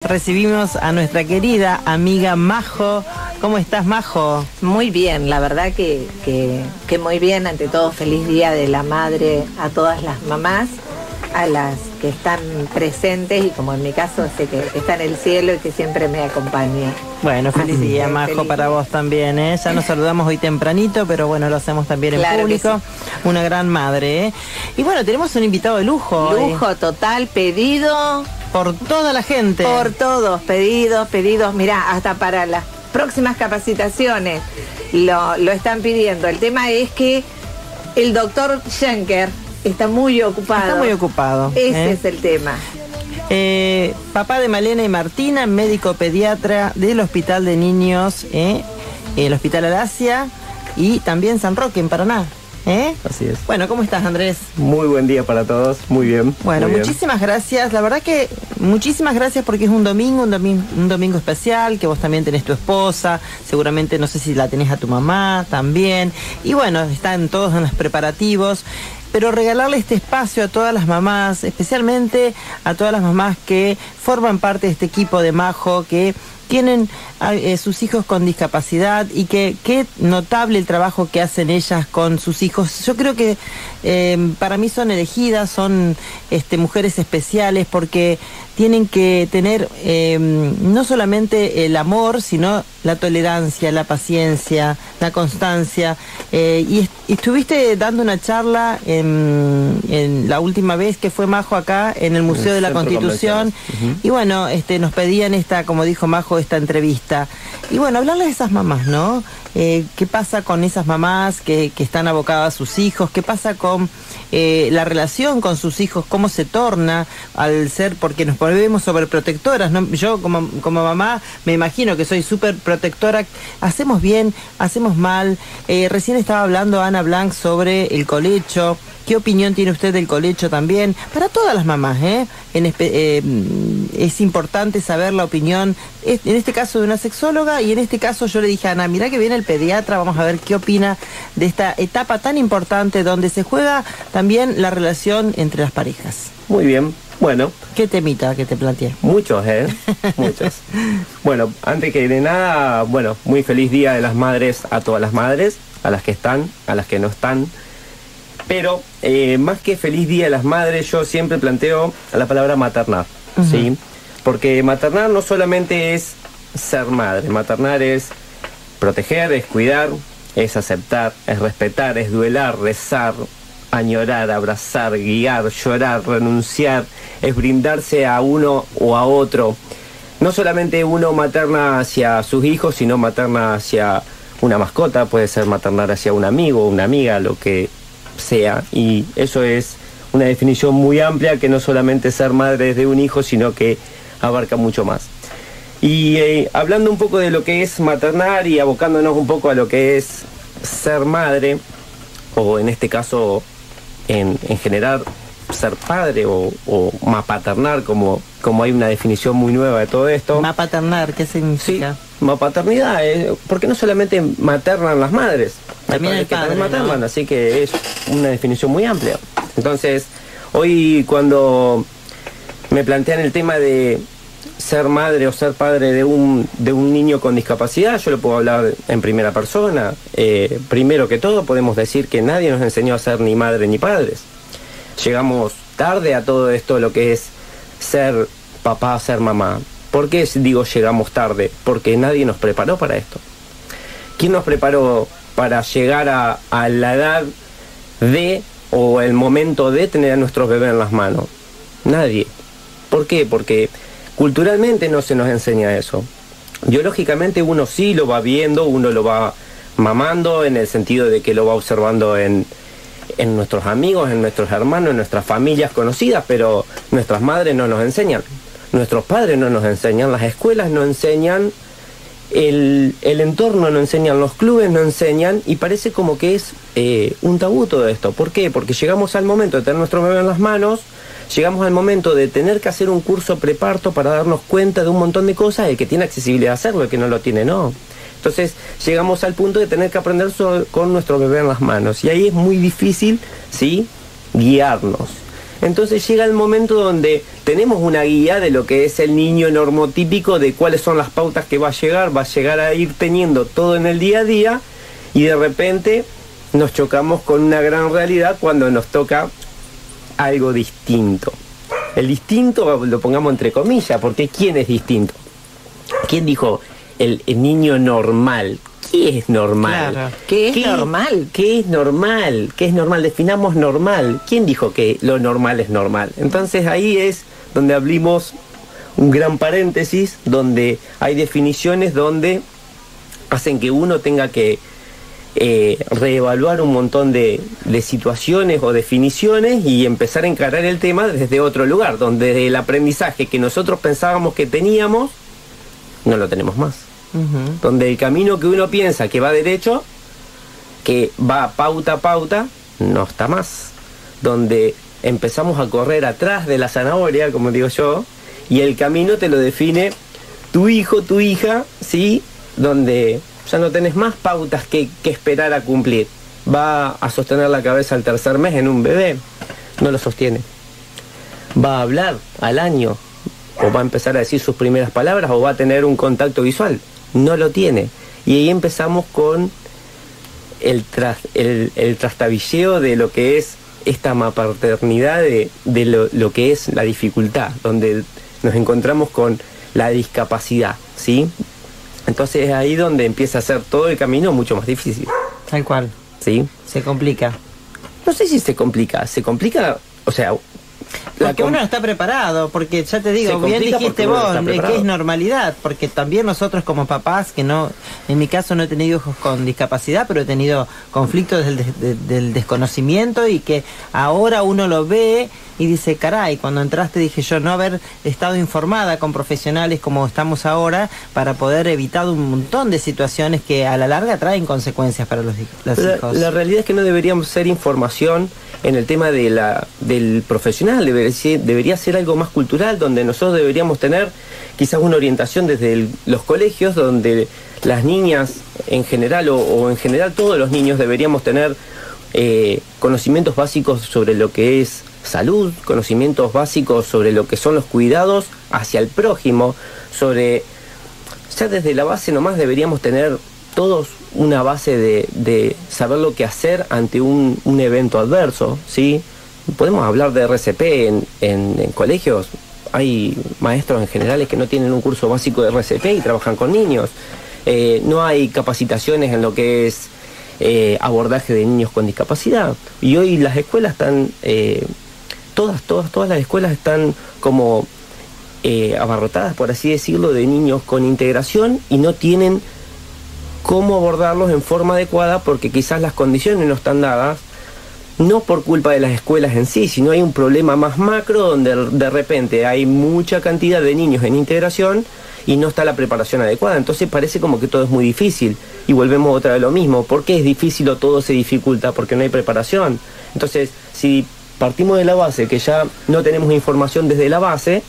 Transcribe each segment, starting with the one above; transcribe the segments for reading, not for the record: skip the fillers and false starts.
Recibimos a nuestra querida amiga Majo. ¿Cómo estás, Majo? Muy bien, la verdad que muy bien. Ante todo, feliz Día de la Madre a todas las mamás, a las que están presentes y, como en mi caso, sé que está en el cielo y que siempre me acompaña. Bueno, feliz día, Majo, feliz para vos también, ¿eh? Ya nos saludamos hoy tempranito, pero bueno, lo hacemos también en público. Sí. Una gran madre, ¿eh? Y bueno, tenemos un invitado de lujo. Lujo total, pedido por toda la gente. Por todos, pedidos. Mirá, hasta para las próximas capacitaciones lo están pidiendo. El tema es que el doctor Schenker está muy ocupado. Está muy ocupado. Ese es el tema. Papá de Malena y Martina, médico pediatra del Hospital de Niños, el Hospital Alasia y también San Roque, en Paraná. Así es. Bueno, ¿cómo estás, Andrés? Muy buen día para todos, muy bien. Bueno, muy muchísimas gracias. La verdad que muchísimas gracias porque es un domingo especial, que vos también tenés tu esposa, seguramente no sé si la tenés a tu mamá también. Y bueno, están todos en los preparativos. Pero regalarle este espacio a todas las mamás, especialmente a todas las mamás que forman parte de este equipo de Majo, que tienen sus hijos con discapacidad y que qué notable el trabajo que hacen ellas con sus hijos. Yo creo que para mí son elegidas, son mujeres especiales porque tienen que tener no solamente el amor, sino la tolerancia, la paciencia, la constancia. Y estuviste dando una charla en la última vez que fue Majo acá en el Museo de la Constitución. Y bueno, nos pedían como dijo Majo, esta entrevista. Y bueno, hablarles de esas mamás, ¿no? ¿Qué pasa con esas mamás que están abocadas a sus hijos? ¿Qué pasa con la relación con sus hijos? ¿Cómo se torna al ser? Porque nos volvemos sobreprotectoras, ¿no? Yo como mamá me imagino que soy súper protectora. ¿Hacemos bien? ¿Hacemos mal? Recién estaba hablando Ana Blanc sobre el colecho. ¿Qué opinión tiene usted del colecho también? Para todas las mamás, es importante saber la opinión, en este caso de una sexóloga, y en este caso yo le dije a Ana, mirá que viene el pediatra, vamos a ver qué opina de esta etapa tan importante donde se juega también la relación entre las parejas. Muy bien, bueno. ¿Qué temita que te planteé? Muchos, muchos. Bueno, antes que de nada, bueno, muy feliz Día de las Madres a todas las madres, a las que están, a las que no están. Pero más que feliz Día de las Madres, yo siempre planteo la palabra maternar, ¿sí? Porque maternar no solamente es ser madre, maternar es proteger, es cuidar, es aceptar, es respetar, es duelar, rezar, añorar, abrazar, guiar, llorar, renunciar, es brindarse a uno o a otro. No solamente uno materna hacia sus hijos, sino materna hacia una mascota, puede ser maternar hacia un amigo, una amiga, lo que sea, y eso es una definición muy amplia que no solamente ser madre de un hijo, sino que abarca mucho más. Y hablando un poco de lo que es maternar y abocándonos un poco a lo que es ser madre, o en este caso en general ser padre o mapaternar, como hay una definición muy nueva de todo esto. Mapaternar, ¿qué significa? Sí, mapaternidad, porque no solamente maternan las madres, también el padre, también maternan, ¿no? Así que es una definición muy amplia. Entonces, hoy cuando me plantean el tema de ser madre o ser padre de un niño con discapacidad, yo lo puedo hablar en primera persona. Primero que todo, podemos decir que nadie nos enseñó a ser ni madre ni padres. Llegamos tarde a todo esto, lo que es ser papá, ser mamá. ¿Por qué digo llegamos tarde? Porque nadie nos preparó para esto. ¿Quién nos preparó para llegar a la edad de, o el momento de tener a nuestros bebés en las manos? Nadie. ¿Por qué? Porque culturalmente no se nos enseña eso. Biológicamente uno sí lo va viendo, uno lo va mamando en el sentido de que lo va observando en nuestros amigos, en nuestros hermanos, en nuestras familias conocidas, pero nuestras madres no nos enseñan, nuestros padres no nos enseñan, las escuelas no enseñan, el entorno no enseñan, los clubes no enseñan, y parece como que es un tabú todo esto. ¿Por qué? Porque llegamos al momento de tener nuestro bebé en las manos, llegamos al momento de tener que hacer un curso preparto para darnos cuenta de un montón de cosas, el que tiene accesibilidad a hacerlo, el que no lo tiene no. Entonces llegamos al punto de tener que aprender con nuestro bebé en las manos, y ahí es muy difícil, ¿sí?, guiarnos. Entonces llega el momento donde tenemos una guía de lo que es el niño normotípico, de cuáles son las pautas que va a llegar a ir teniendo todo en el día a día, y de repente nos chocamos con una gran realidad cuando nos toca algo distinto. El distinto lo pongamos entre comillas, porque ¿quién es distinto? ¿Quién dijo el niño normal? ¿Qué es normal? Claro. ¿Qué es normal? ¿Qué es normal? ¿Qué es normal? Definamos normal. ¿Quién dijo que lo normal es normal? Entonces ahí es donde abrimos un gran paréntesis, donde hay definiciones donde hacen que uno tenga que reevaluar un montón de situaciones o definiciones y empezar a encarar el tema desde otro lugar, donde el aprendizaje que nosotros pensábamos que teníamos, no lo tenemos más. Donde el camino que uno piensa que va derecho, que va pauta a pauta, no está más. Donde empezamos a correr atrás de la zanahoria, como digo yo, y el camino te lo define tu hijo, tu hija, ¿sí? Donde ya no tenés más pautas que esperar a cumplir. Va a sostener la cabeza al tercer mes en un bebé, no lo sostiene. Va a hablar al año, o va a empezar a decir sus primeras palabras, o va a tener un contacto visual, no lo tiene. Y ahí empezamos con el trastabilleo de lo que es esta maternidad, de lo que es la dificultad, donde nos encontramos con la discapacidad, ¿sí? Entonces es ahí donde empieza a ser todo el camino mucho más difícil. Tal cual. ¿Sí? Se complica. No sé si se complica, o sea... Porque uno no está preparado, porque ya te digo, bien dijiste vos, que es normalidad, porque también nosotros como papás, que no, en mi caso no he tenido hijos con discapacidad, pero he tenido conflictos del desconocimiento, y que ahora uno lo ve y dice, caray, cuando entraste dije yo, no haber estado informada con profesionales como estamos ahora, para poder evitar un montón de situaciones que a la larga traen consecuencias para los hijos. La realidad es que no deberíamos ser información en el tema del profesional, debería ser algo más cultural, donde nosotros deberíamos tener quizás una orientación desde los colegios, donde las niñas en general, o en general todos los niños deberíamos tener conocimientos básicos sobre lo que es salud, conocimientos básicos sobre lo que son los cuidados hacia el prójimo, ya desde la base nomás deberíamos tener todos una base de saber lo que hacer ante un evento adverso, ¿sí? Podemos hablar de RCP en colegios. Hay maestros en generales que no tienen un curso básico de RCP y trabajan con niños. No hay capacitaciones en lo que es abordaje de niños con discapacidad. Y hoy las escuelas están, todas las escuelas están como abarrotadas, por así decirlo, de niños con integración, y no tienen cómo abordarlos en forma adecuada, porque quizás las condiciones no están dadas, no por culpa de las escuelas en sí, sino hay un problema más macro donde de repente hay mucha cantidad de niños en integración y no está la preparación adecuada. Entonces parece como que todo es muy difícil, y volvemos otra vez a lo mismo. ¿Por qué es difícil o todo se dificulta? Porque no hay preparación. Entonces, si partimos de la base que ya no tenemos información desde la base,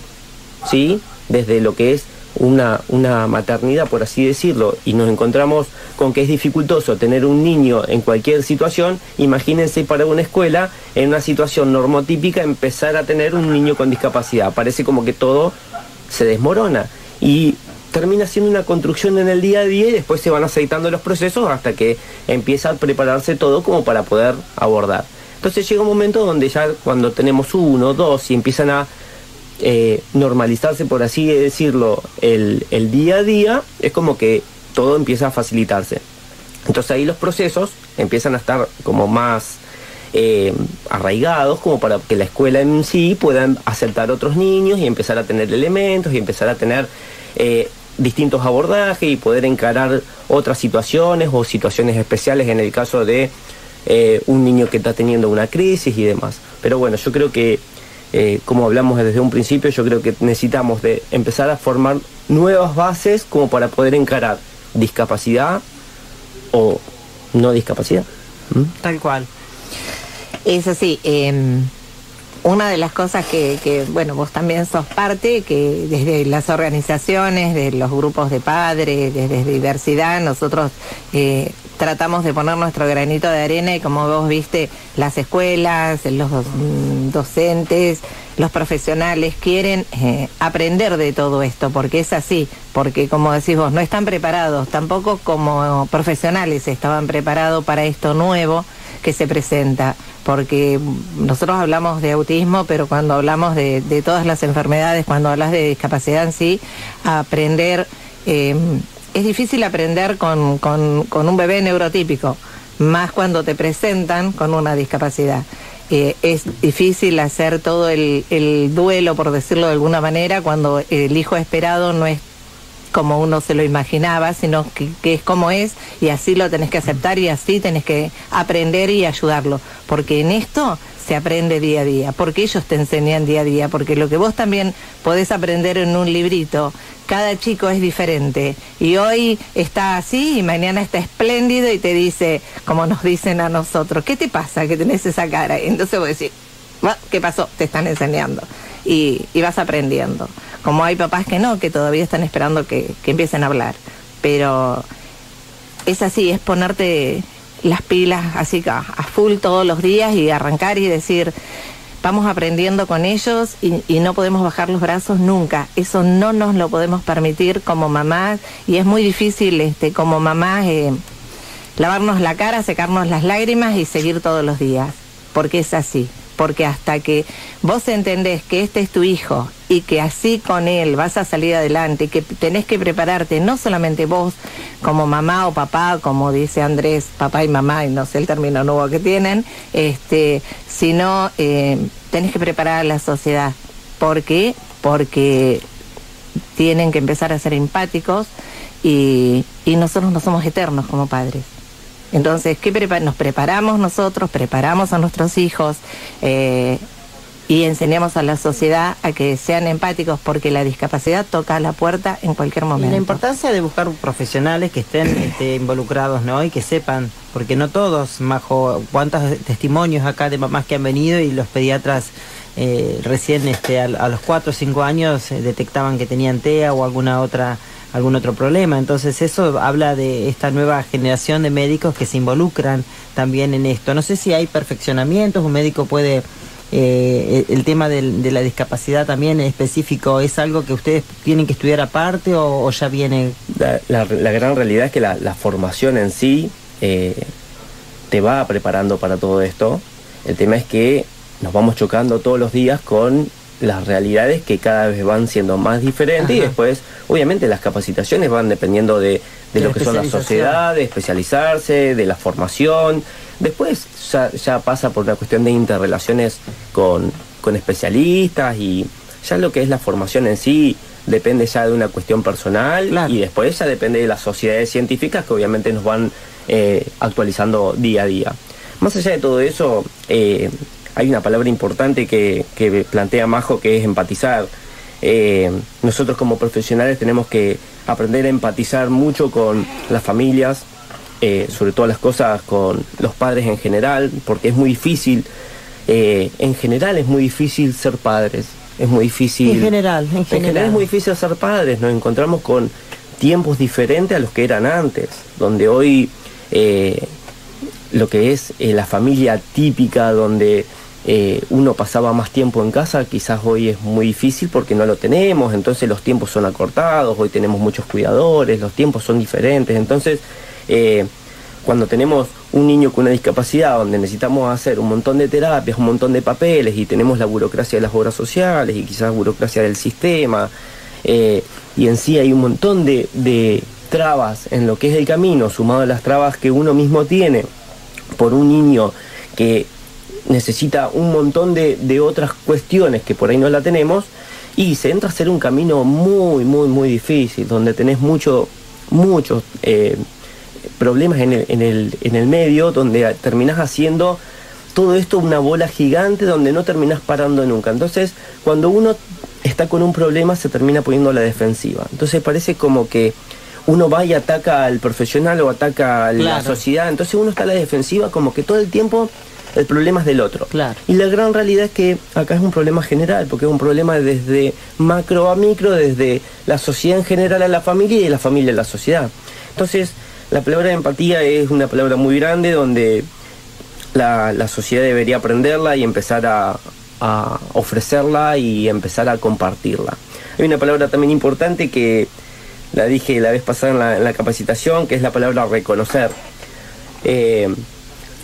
¿sí? Desde lo que es una maternidad, por así decirlo, y nos encontramos con que es dificultoso tener un niño en cualquier situación, imagínense para una escuela, en una situación normotípica, empezar a tener un niño con discapacidad. Parece como que todo se desmorona, y termina siendo una construcción en el día a día, y después se van aceitando los procesos hasta que empieza a prepararse todo como para poder abordar. Entonces llega un momento donde ya cuando tenemos 1, 2 y empiezan a normalizarse, por así decirlo, el día a día, es como que todo empieza a facilitarse. Entonces ahí los procesos empiezan a estar como más arraigados, como para que la escuela en sí pueda aceptar otros niños y empezar a tener elementos y empezar a tener distintos abordajes y poder encarar otras situaciones o situaciones especiales en el caso de un niño que está teniendo una crisis y demás. Pero bueno, yo creo que como hablamos desde un principio, yo creo que necesitamos de empezar a formar nuevas bases como para poder encarar discapacidad o no discapacidad. Tal cual. Es así. una de las cosas que, bueno, vos también sos parte, que desde las organizaciones, de los grupos de padres, desde diversidad, nosotros tratamos de poner nuestro granito de arena y como vos viste, las escuelas, los docentes, los profesionales quieren aprender de todo esto, porque es así, porque como decís vos, no están preparados, tampoco como profesionales estaban preparados para esto nuevo que se presenta, porque nosotros hablamos de autismo, pero cuando hablamos de todas las enfermedades, cuando hablas de discapacidad en sí, aprender, es difícil aprender con un bebé neurotípico, más cuando te presentan con una discapacidad. Es difícil hacer todo el duelo, por decirlo de alguna manera, cuando el hijo esperado no es como uno se lo imaginaba, sino que es como es, y así lo tenés que aceptar y así tenés que aprender y ayudarlo, porque en esto se aprende día a día, porque ellos te enseñan día a día, porque lo que vos también podés aprender en un librito, cada chico es diferente, y hoy está así y mañana está espléndido y te dice, como nos dicen a nosotros, ¿qué te pasa que tenés esa cara? Y entonces vos decís, ¿qué pasó? Te están enseñando y vas aprendiendo. Como hay papás que no, que todavía están esperando que empiecen a hablar. Pero es así, es ponerte las pilas así a full todos los días y arrancar y decir, vamos aprendiendo con ellos y no podemos bajar los brazos nunca. Eso no nos lo podemos permitir como mamás y es muy difícil como mamás lavarnos la cara, secarnos las lágrimas y seguir todos los días, porque es así. Porque hasta que vos entendés que este es tu hijo y que así con él vas a salir adelante, que tenés que prepararte, no solamente vos como mamá o papá, como dice Andrés, papá y mamá, y no sé el término nuevo que tienen, sino tenés que preparar a la sociedad. ¿Por qué? Porque tienen que empezar a ser empáticos y nosotros no somos eternos como padres. Entonces, nos preparamos nosotros, preparamos a nuestros hijos y enseñamos a la sociedad a que sean empáticos, porque la discapacidad toca a la puerta en cualquier momento. Y la importancia de buscar profesionales que estén involucrados, ¿no? Y que sepan, porque no todos, Majo, cuántos testimonios acá de mamás que han venido y los pediatras recién a los 4 o 5 años detectaban que tenían TEA o algún otro problema. Entonces eso habla de esta nueva generación de médicos que se involucran también en esto. No sé si hay perfeccionamientos, un médico puede, el tema de la discapacidad también en específico, ¿es algo que ustedes tienen que estudiar aparte o ya viene? La gran realidad es que la formación en sí te va preparando para todo esto. El tema es que nos vamos chocando todos los días con las realidades que cada vez van siendo más diferentes. Ajá. Y después, obviamente, las capacitaciones van dependiendo de lo que son las sociedades, especializarse, de la formación. Después ya pasa por una cuestión de interrelaciones con especialistas, y ya lo que es la formación en sí depende ya de una cuestión personal. Claro. Y después ya depende de las sociedades científicas que obviamente nos van actualizando día a día. Más allá de todo eso, hay una palabra importante que plantea Majo, que es empatizar. Nosotros como profesionales tenemos que aprender a empatizar mucho con las familias, sobre todas las cosas con los padres en general, porque es muy difícil, en general es muy difícil ser padres, es muy difícil. En general es muy difícil ser padres, nos encontramos con tiempos diferentes a los que eran antes, donde hoy lo que es la familia típica, donde uno pasaba más tiempo en casa, quizás hoy es muy difícil porque no lo tenemos, entonces los tiempos son acortados, hoy tenemos muchos cuidadores, los tiempos son diferentes, entonces cuando tenemos un niño con una discapacidad donde necesitamos hacer un montón de terapias, un montón de papeles, y tenemos la burocracia de las obras sociales y quizás burocracia del sistema, y en sí hay un montón de trabas en lo que es el camino, sumado a las trabas que uno mismo tiene por un niño que necesita un montón de otras cuestiones que por ahí no la tenemos, y se entra a ser un camino muy, muy, muy difícil, donde tenés muchos problemas en el medio, donde terminás haciendo todo esto una bola gigante donde no terminás parando nunca. Entonces, cuando uno está con un problema, se termina poniendo a la defensiva. Entonces parece como que uno va y ataca al profesional o ataca a la sociedad, entonces uno está a la defensiva como que todo el tiempo el problema es del otro. Claro. Y la gran realidad es que acá es un problema general, porque es un problema desde macro a micro, desde la sociedad en general a la familia y de la familia a la sociedad. Entonces, la palabra empatía es una palabra muy grande donde la sociedad debería aprenderla y empezar a ofrecerla y empezar a compartirla. Hay una palabra también importante que la dije la vez pasada en la capacitación, que es la palabra reconocer.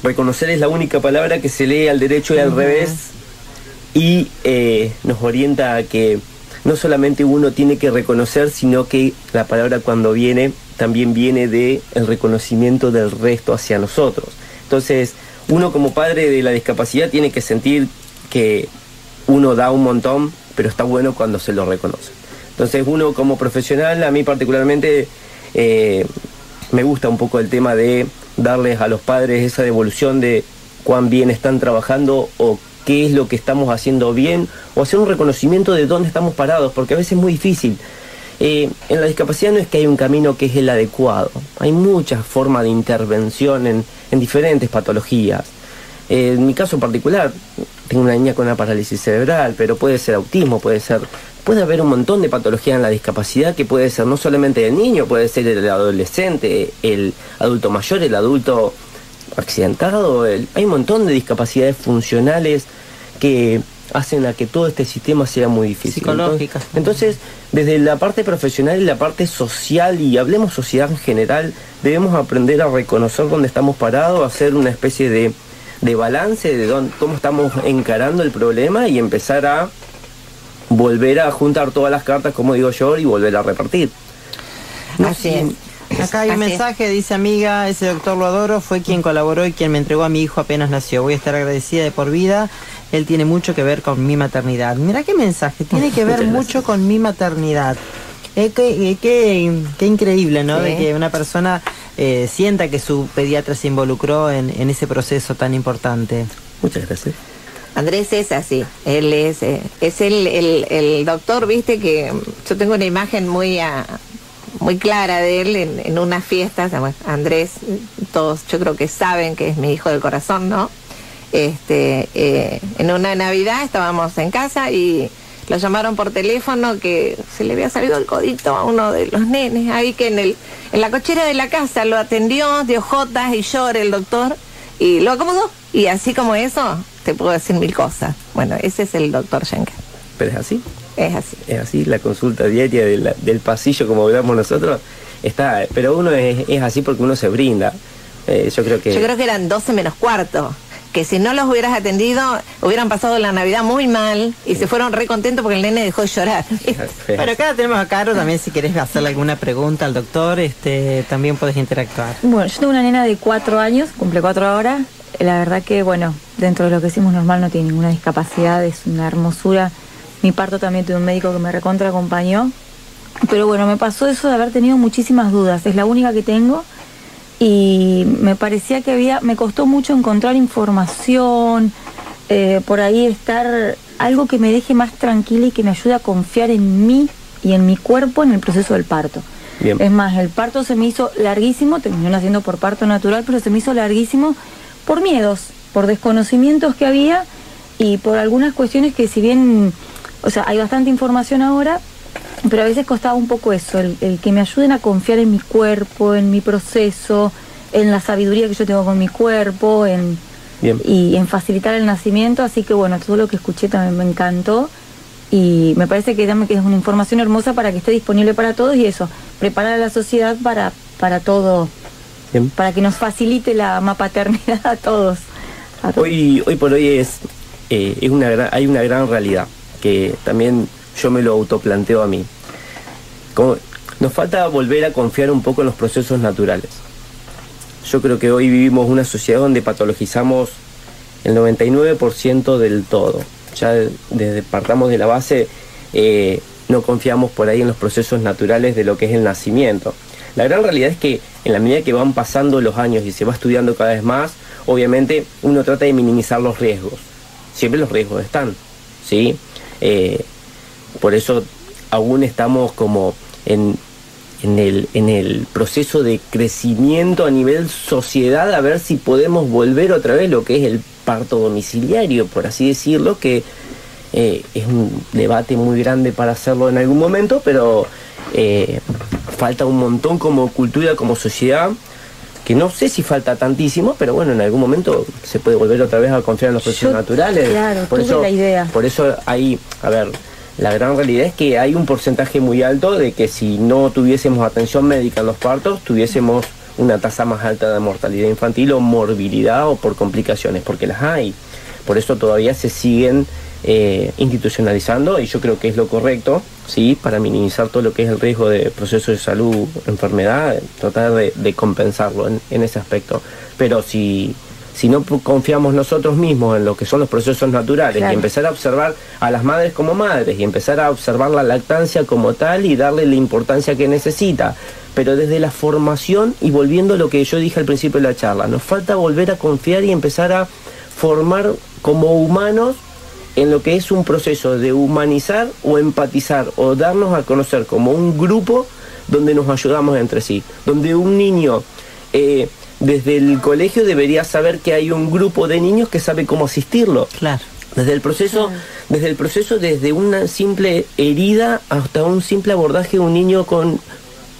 Reconocer es la única palabra que se lee al derecho y al revés y nos orienta a que no solamente uno tiene que reconocer, sino que la palabra cuando viene también viene del reconocimiento del resto hacia nosotros. Entonces, uno como padre de la discapacidad tiene que sentir que uno da un montón, pero está bueno cuando se lo reconoce. Entonces, uno como profesional, a mí particularmente, me gusta un poco el tema de darles a los padres esa devolución de cuán bien están trabajando o qué es lo que estamos haciendo bien, o hacer un reconocimiento de dónde estamos parados, porque a veces es muy difícil. En la discapacidad no es que hay un camino que es el adecuado, hay muchas formas de intervención en diferentes patologías. En mi caso particular, tengo una niña con una parálisis cerebral, pero puede ser autismo, puede haber un montón de patologías en la discapacidad que puede ser no solamente del niño, puede ser el adolescente, el adulto mayor, el adulto accidentado. Hay un montón de discapacidades funcionales que hacen a que todo este sistema sea muy difícil. Psicológicas. Entonces, desde la parte profesional y la parte social, y hablemos sociedad en general, debemos aprender a reconocer dónde estamos parados, hacer una especie de balance de cómo estamos encarando el problema y empezar a volver a juntar todas las cartas, como digo yo, y volver a repartir. Así es. Acá hay un mensaje, dice: amiga, ese doctor lo adoro, fue quien colaboró y quien me entregó a mi hijo apenas nació. Voy a estar agradecida de por vida. Él tiene mucho que ver con mi maternidad. Mira qué mensaje, tiene que ver mucho con mi maternidad. Qué increíble, ¿no? Sí. De que una persona sienta que su pediatra se involucró en ese proceso tan importante. Muchas gracias. Andrés es así, él es el doctor, viste, que yo tengo una imagen muy clara de él en unas fiestas. Bueno, Andrés, todos yo creo que saben que es mi hijo del corazón, ¿no? En una Navidad estábamos en casa y lo llamaron por teléfono que se le había salido el codito a uno de los nenes, ahí que en la cochera de la casa lo atendió de ojotas y llora el doctor y lo acomodó. Y así como eso, te puedo decir mil cosas. Bueno, ese es el doctor Schenker. ¿Pero es así? Es así. Es así, la consulta diaria del pasillo, como hablamos nosotros, está. Pero uno es así porque uno se brinda. Yo creo que eran 12 menos cuarto. Que si no los hubieras atendido, hubieran pasado la Navidad muy mal y se fueron re contentos porque el nene dejó de llorar. Bueno, acá tenemos a Caro también, si querés hacerle alguna pregunta al doctor, también podés interactuar. Bueno, yo tengo una nena de 4 años, cumple 4 ahora. La verdad que, bueno, dentro de lo que decimos normal, no tiene ninguna discapacidad, es una hermosura. Mi parto también tuve un médico que me recontra acompañó. Pero bueno, me pasó eso de haber tenido muchísimas dudas, es la única que tengo. Y me parecía que me costó mucho encontrar información, por ahí estar algo que me deje más tranquila y que me ayude a confiar en mí y en mi cuerpo en el proceso del parto. Bien. Es más, el parto se me hizo larguísimo, terminó naciendo por parto natural, pero se me hizo larguísimo por miedos, por desconocimientos que había y por algunas cuestiones que, si bien, o sea, hay bastante información ahora, pero a veces costaba un poco eso, el que me ayuden a confiar en mi cuerpo, en mi proceso, en la sabiduría que yo tengo con mi cuerpo, y en facilitar el nacimiento. Así que bueno, todo lo que escuché también me encantó y me parece que es una información hermosa para que esté disponible para todos y eso, preparar a la sociedad para todo, bien, para que nos facilite la paternidad a todos. Hoy por hoy hay una gran realidad que también yo me lo autoplanteo a mí. Nos falta volver a confiar un poco en los procesos naturales. Yo creo que hoy vivimos una sociedad donde patologizamos el 99% del todo. Ya desde partamos de la base, no confiamos por ahí en los procesos naturales de lo que es el nacimiento. La gran realidad es que en la medida que van pasando los años y se va estudiando cada vez más, obviamente uno trata de minimizar los riesgos. Siempre los riesgos están, ¿sí? Por eso aún estamos como en el proceso de crecimiento a nivel sociedad, a ver si podemos volver otra vez lo que es parto domiciliario, por así decirlo, que es un debate muy grande para hacerlo en algún momento, pero falta un montón como cultura, como sociedad, que no sé si falta tantísimo, pero bueno, en algún momento se puede volver otra vez a confiar en los procesos naturales. Claro, por tuve eso, la idea. Por eso hay, a ver, la gran realidad es que hay un porcentaje muy alto de que si no tuviésemos atención médica en los partos, tuviésemos una tasa más alta de mortalidad infantil o morbilidad o por complicaciones, porque las hay. Por eso todavía se siguen institucionalizando, y yo creo que es lo correcto, ¿sí? Para minimizar todo lo que es el riesgo de procesos de salud, enfermedad, tratar de compensarlo en ese aspecto. Pero si no confiamos nosotros mismos en lo que son los procesos naturales, claro, y empezar a observar a las madres como madres y empezar a observar la lactancia como tal y darle la importancia que necesita, pero desde la formación, y volviendo a lo que yo dije al principio de la charla, nos falta volver a confiar y empezar a formar como humanos en lo que es un proceso de humanizar o empatizar o darnos a conocer como un grupo donde nos ayudamos entre sí, donde un niño desde el colegio debería saber que hay un grupo de niños que sabe cómo asistirlo. Claro. Desde el proceso, desde una simple herida hasta un simple abordaje de un niño con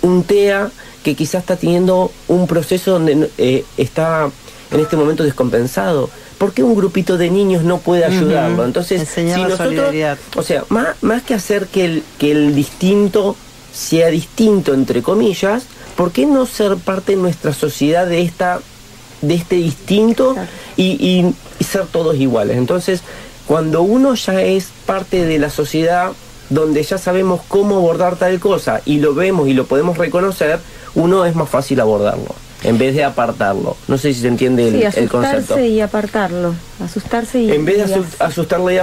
un TEA que quizás está teniendo un proceso donde está en este momento descompensado. ¿Por qué un grupito de niños no puede ayudarlo? Entonces, si nosotros, o sea, más que hacer que el distinto sea distinto, entre comillas, ¿por qué no ser parte de nuestra sociedad de este distinto, claro, y ser todos iguales? Entonces, cuando uno ya es parte de la sociedad donde ya sabemos cómo abordar tal cosa y lo vemos y lo podemos reconocer, uno es más fácil abordarlo en vez de apartarlo. No sé si se entiende el concepto. Asustarse y apartarlo. Asustarse y... En vez de asustarlo y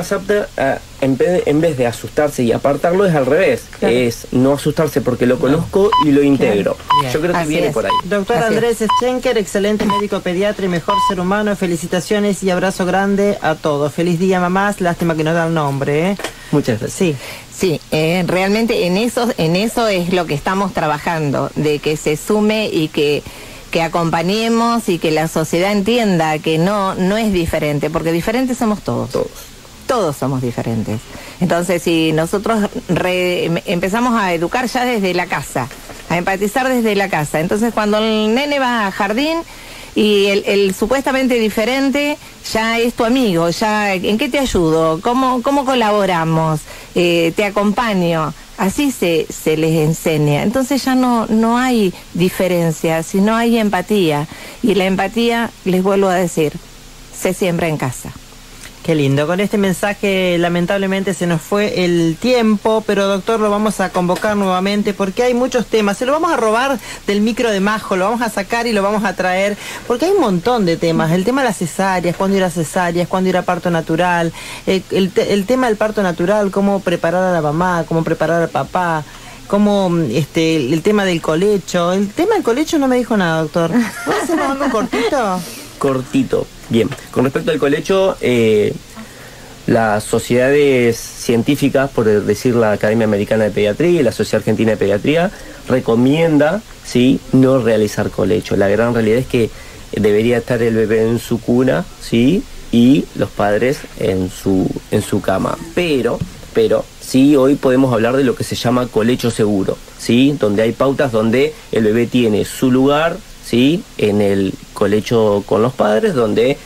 en vez de asustarse y apartarlo, es al revés. Claro. Es no asustarse porque lo conozco y lo integro. Claro. Yo creo que viene por ahí. Doctor Andrés Schenker, excelente médico pediatra y mejor ser humano. Felicitaciones y abrazo grande a todos. Feliz día, mamás. Lástima que no da el nombre, ¿eh? Muchas gracias. Sí. Sí, realmente en eso es lo que estamos trabajando, de que se sume y que acompañemos y que la sociedad entienda que no es diferente, porque diferentes somos todos. Todos somos diferentes. Entonces, si nosotros empezamos a educar ya desde la casa, a empatizar desde la casa, entonces cuando el nene va a jardín y el supuestamente diferente ya es tu amigo, ya ¿en qué te ayudo? ¿Cómo colaboramos? Te acompaño. Así se les enseña. Entonces ya no hay diferencia, sino hay empatía. Y la empatía, les vuelvo a decir, se siembra en casa. Qué lindo. Con este mensaje lamentablemente se nos fue el tiempo, pero doctor, lo vamos a convocar nuevamente porque hay muchos temas. Se lo vamos a robar del micro de Majo, lo vamos a sacar y lo vamos a traer porque hay un montón de temas. El tema de las cesáreas, cuándo ir a cesáreas, cuándo ir a parto natural, el tema del parto natural, cómo preparar a la mamá, cómo preparar al papá, cómo el tema del colecho. El tema del colecho no me dijo nada, doctor. ¿Puedo hacer algo cortito? Cortito. Bien, con respecto al colecho, las sociedades científicas, por decir la Academia Americana de Pediatría y la Sociedad Argentina de Pediatría, recomienda, ¿sí?, no realizar colecho. La gran realidad es que debería estar el bebé en su cuna, ¿sí?, y los padres en su cama. Pero sí, hoy podemos hablar de lo que se llama colecho seguro, ¿sí?, donde hay pautas donde el bebé tiene su lugar, ¿sí?, en el colecho con los padres, donde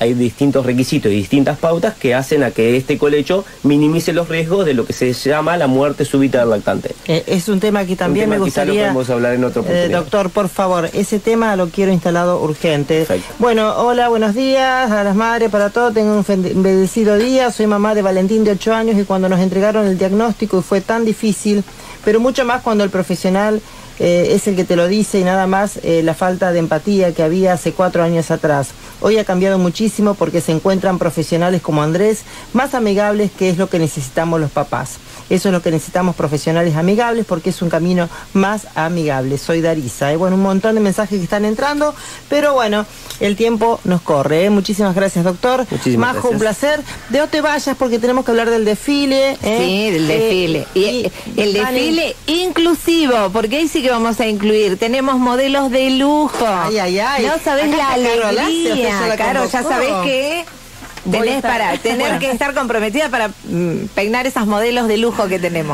hay distintos requisitos y distintas pautas que hacen a que este colecho minimice los riesgos de lo que se llama la muerte súbita del lactante. Es un tema que también me gustaría... Lo podemos hablar en otro oportunidad. Doctor, por favor, ese tema lo quiero instalado urgente. Perfecto. Bueno, hola, buenos días a las madres, para todos, tengo un bendecido día, soy mamá de Valentín de 8 años y cuando nos entregaron el diagnóstico fue tan difícil, pero mucho más cuando el profesional es el que te lo dice y nada más la falta de empatía que había hace 4 años atrás. Hoy ha cambiado muchísimo porque se encuentran profesionales como Andrés más amigables, que es lo que necesitamos los papás. Eso es lo que necesitamos, profesionales amigables, porque es un camino más amigable. Soy Darisa. Bueno, un montón de mensajes que están entrando, pero bueno, el tiempo nos corre. Muchísimas gracias, doctor. Muchísimas Majo, gracias. un placer. De no te vayas porque tenemos que hablar del desfile. Sí, del desfile. Y el desfile inclusivo, porque ahí sí que vamos a incluir. Tenemos modelos de lujo. Ay, ay, ay. No sabés Acá la está Caro Lacio, usted alegría. ya la Caro, ya convocó. sabés que Voy a tenés estar- para tener Bueno. que estar comprometida para peinar esas modelos de lujo que tenemos.